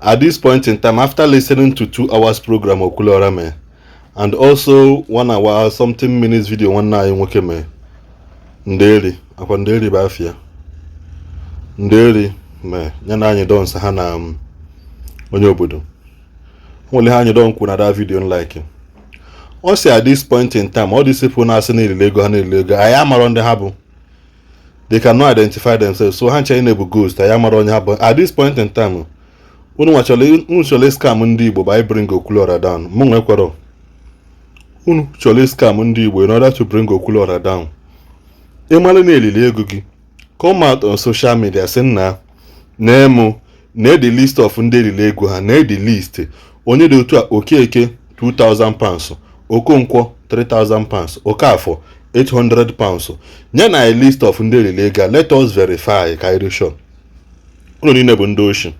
At this point in time, after listening to 2 hours program Okwuluora me, and also 1 hour something minutes video one night nwoke me, nderi akwa nderi ba afia nderi me nyana anyị don sa ha na onye obodo nwele ha anyị don kwu na that video like also at this point in time all these people na asị na ililego ha na ililego anyị amara ndị ha bụ. They cannot identify themselves, so ha nche na-ebu ghost anyị amara onye ha bụ. At this point in time unu chọrọ scam Ndi Igbo by bring Okwuluora down. Mụ nwekwara unu chọrọ scam Ndi Igbo in order to bring Okwuluora down. Ịmara na elili ego gị come out on social media sị na the list of ndị elili ego ha na the list onye dị otu a Okeke 2,000 pounds, Okonkwo 3,000 pounds, Okafọ 800 pounds. Nye na a list of ndị elili ego. Let us verify ka anyị sure unu niile bụ ndị oshi.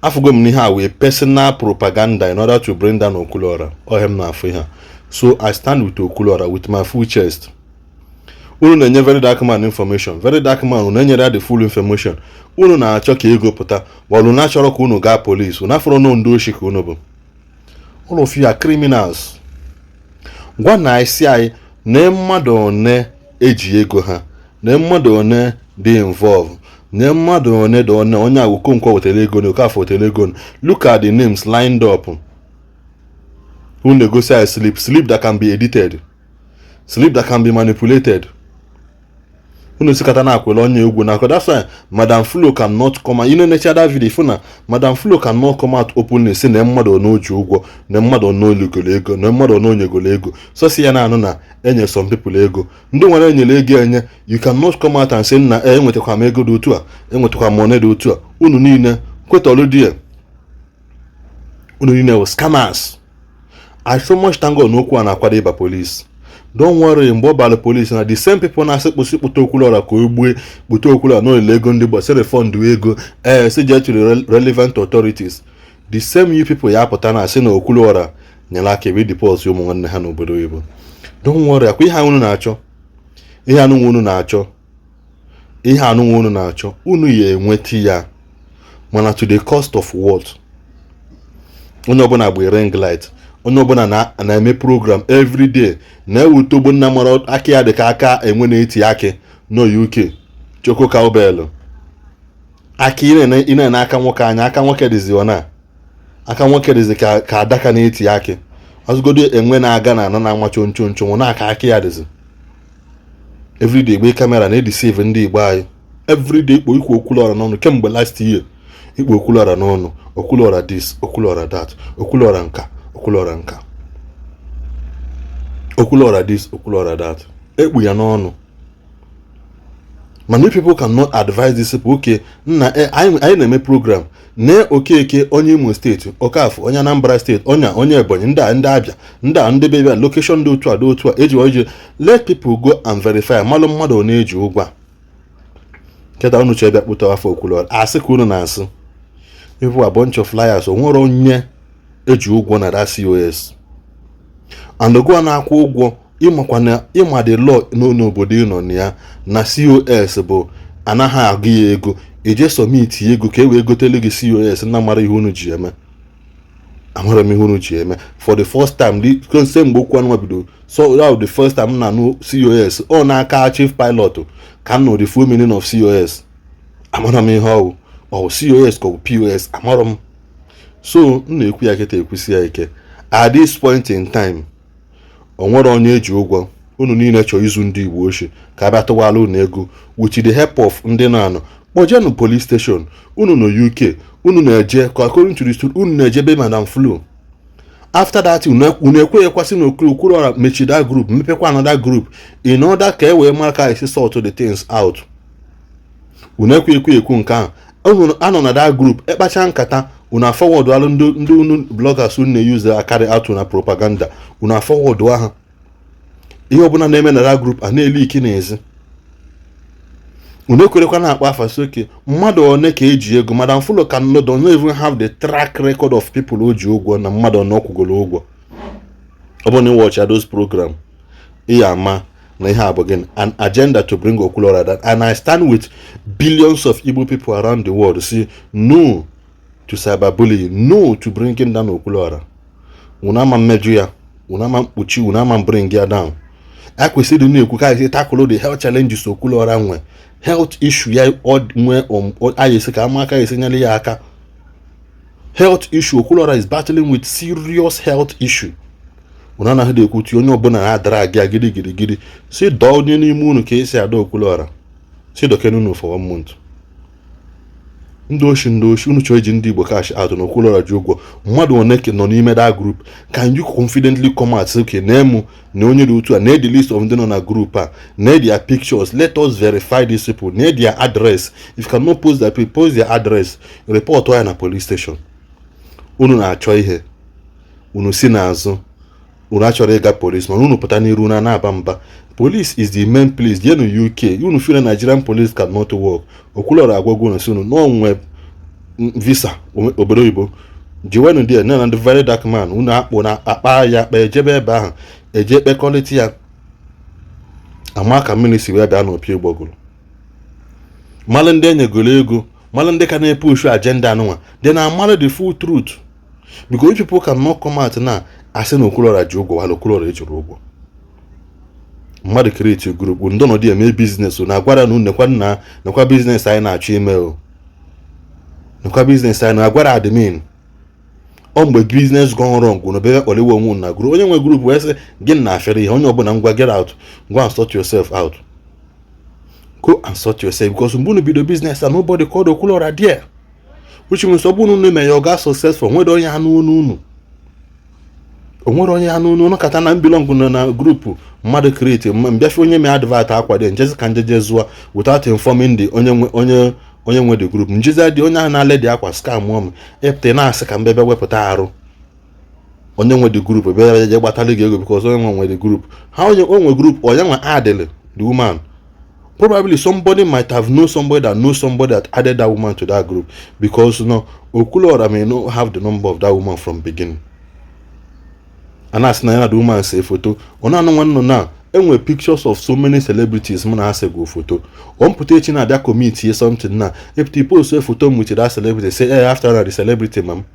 Afugo m n'ihe a wee personal propaganda in order to bring down Okwuluora. Ohem na afọ ihe. So I stand with Okwuluora with my full chest. Unu na-enye very dark man information. Very dark man unu enyere the full information. Unu na-achọ ka ego pụta. Unu na-achọrọ ka unu gaa police. Unu afọrọ na ndị oshi ka unu bụ. All of you are criminals. Gwa na isi anyị na mmadụ one eji ego ha. Na mmadụ one dị involved. Ne mmadụ one do one onye Okonkwo wetara ego na Okafọ wetara ego. Look at the names lined up. Who negotiate sleep that can be edited, sleep that can be manipulated. Unu sikata na akwele onye ugwu na. That's why Madam Flo cannot come out. You know nature that video na Madam Flo cannot come out openly say na mmadụ ono oji ụgwọ, na mmadụ ono oligolo ego, na mmadụ ono onyegolo ego. So si ya na anụ na enye some people ego. Ndị nwere enyere ego enye, you cannot come out and say na enwetakwa m ego dị otu a, enwetakwa m money dị otu a. Unu niile kwetọrọ die. Unu niile were scammers. I so much thank God n'okwu a na-akwado ịba police. Don't worry, mgbe ọbara police na the same people na-asị kpụsị kpụta Okwuluora ka o gbue kpụta Okwuluora n'olile ego ndị Igbo, refund ego si je to the relevant authorities. The same you people ya apụta na asị na Okwuluora nyere aka ebe depose ụmụ nwanne ha n'obodo Igbo. Don't worry, akwa ihe unu na-achọ, ihe anụnwa unu na-achọ unu ya enweta ya, mana to the cost of what? Onye ọbụla bụ ring light, onye ọbụla na-eme program every day na-ewute ogbo nna mara aka ya dị ka aka enwe na-eti akị no UK choko cowbell aka ine na aka nwoke anya, aka nwoke dịzi ona aka nwoke dịzi ka adaka na-eti akị azụgodo enwe na-aga na ana na-anwa chonchonchon na aka ya dịzi everyday gbe kamera na-edeceive ndị Igbo anyị everyday ikpo ikwu Okwuluora n'ọnụ kemgbe last year. Ikpo Okwuluora n'ọnụ, Okwuluora this, Okwuluora that, Okwuluora nka, Okwuluora nka, Okwuluora this, Okwuluora that. Ekpu ya n'ọnụ. Many people cannot advise this people. Okay, na anyị na-eme program na Okeke onye Imo State, Okafọ onye Anambra State, onye Ebonyi, ndị Abịa, ndị bebe location dị otu a eji let people go and verify malụ mmadụ na-eji ụgwọ. Keta unu chebe kpụta afọ Okwuluora asị ka unu na-asị people a bunch of liars. Onwere onye eji ụgwọ na that COS and go na-akwụ ụgwọ ịma the law n'obodo ị nọ na ya na COS bụ anaghị agụ ya ego eje submit ego ka e wee gotele gị COS na mara ihe unu ji eme. Amara m ihe unu ji eme for the first time say mgbe okwu anụma bido. So that was the first time na no COS ọ na-aka chief pilot ka know the full meaning of COS. Amara m ihe ọ COS ka POS amara m. So m na-ekwu ya kịta ekwusi ya ike at this point in time onwere onye eji ụgwọ. Unu niile chọọ izu ndị Igbo oshi ka abịa tụwala unu ego with the help of ndị na-anọ kpọjenu police station. Unu no UK unu na-eje according to the story unu na-eje be Madam Flo. After that unu ekweghịkwasị na Okwuluora mechi that group mepekwa another group in order ka e wee mara ka esi sort the things out. Unu ekwu nke ahụ anọ na that group ekpacha nkata unu forward alụ ndị unu bloggers unu na-use carry out na propaganda unu forward ha ihe ọbụla na-eme na that group a na-eli iki n'ezi. Unu ekwerekwa na-akpa afa soke mmadụ one ka eji ego. Madam Flo don't even have the track record of people o ji ụgwọ na mmadụ one ọkwụgoro ụgwọ. Ọ bụ na watch those program iya ama an agenda to bring Okwuluora down. And I stand with billions of Igbo people around the world to say no to cyberbullying, no to bringing down Okwuluora. Unama mejuya, unama mpuchi, unama bring ya down. I could see the new kuka tackle the health challenges Okwuluora nwe. Health issue ya health issue. Okwuluora is battling with serious health issue. Unana hede kuti onye obuna na drag ya gidi. See do onye n'ime unu ka esi ada Okwuluora. See do kenunu for 1 month. Ndoshi unu choji Ndi Igbo cash out na Okwuluora ji ụgwọ. Mmadu oneke nọ n'ime that group. Can you confidently come out say okay name na onye dị otu a na the list of ndị nọ na group a na their pictures, let us verify these people, na their address. If you cannot post their people, post their address, report ya na police station. Unu na-achọ ihe, unu si n'azụ, unu achọrọ ịga police, ma unu pụta n'iru na na-aba mba. Police is the main place. There in UK, you feel Nigerian police cannot work. Okwuluora agwago na sunu no nwe visa obodo Igbo. Jiwenu there na the very dark man. Unu akpọ na akpa ya akpa ejebe ebe ahụ, eje ekpe quality ya. Amaka ministry wee bịa n'opi Igbogolo. Mala ndị enyegolo ego, mala ndị ka na-epush agenda anụnwa. Then I mala the full truth. Because if people cannot come out now, I say no Okwuluora ji ụgwọ, wala Okwuluora ejuru ụgwọ. Mmadụ create a group ndo no dey make business na agwara nu nekwa business anyị na-achọ ime o. Nekwa business anyị na agwara admin. O mgbe business gone wrong no be olewe onwe na group. Onye nwe group wee sị gị na afere ihe onye ọbụla ngwa get out. Go and sort yourself out. Go and sort yourself because mbunu bido business and nobody called Okwuluora there. Which means obunu no me yoga successful nwere onye anu unu. Onwere onye anu unu kata na belong na group mmadụ create mbiafi onye me advert akwade njezi ka njeje zua without informing the onye nwe the group njezi dị onye na ledi akwa scam mom epte na asị ka mbebe wepụta arụ onye nwe the group ebe je gbatali ego because onye nwe the group how onye group onye nwe added the woman. Probably somebody might have known somebody that added that woman to that group because Okwuluora may not have the number of that woman from beginning. And as na the woman say photo, ona no one no now. Enwe pictures of so many celebrities muna say go photo. On put it in that committee something now. If they post a photo with that celebrity, say hey, after the celebrity, ma'am.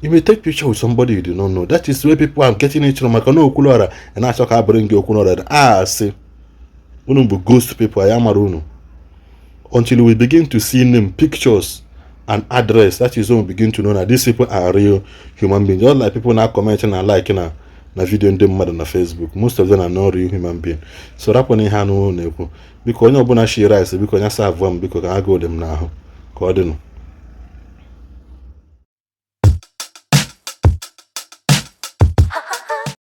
You may take picture with somebody you do not know. That is where people are getting it from. I can know Okwuluora, and I talk about bring Okwuluora. Say, we be ghost people. I am around. Until we begin to see them pictures and address, that is when we begin to know that these people are real human beings. Just like people now commenting and liking na video in them on Facebook. Most of them are not real human beings. So that one ha no neko. Because onye obuna share rice because nya serve one because I go them now. Ka ọ dị nụ.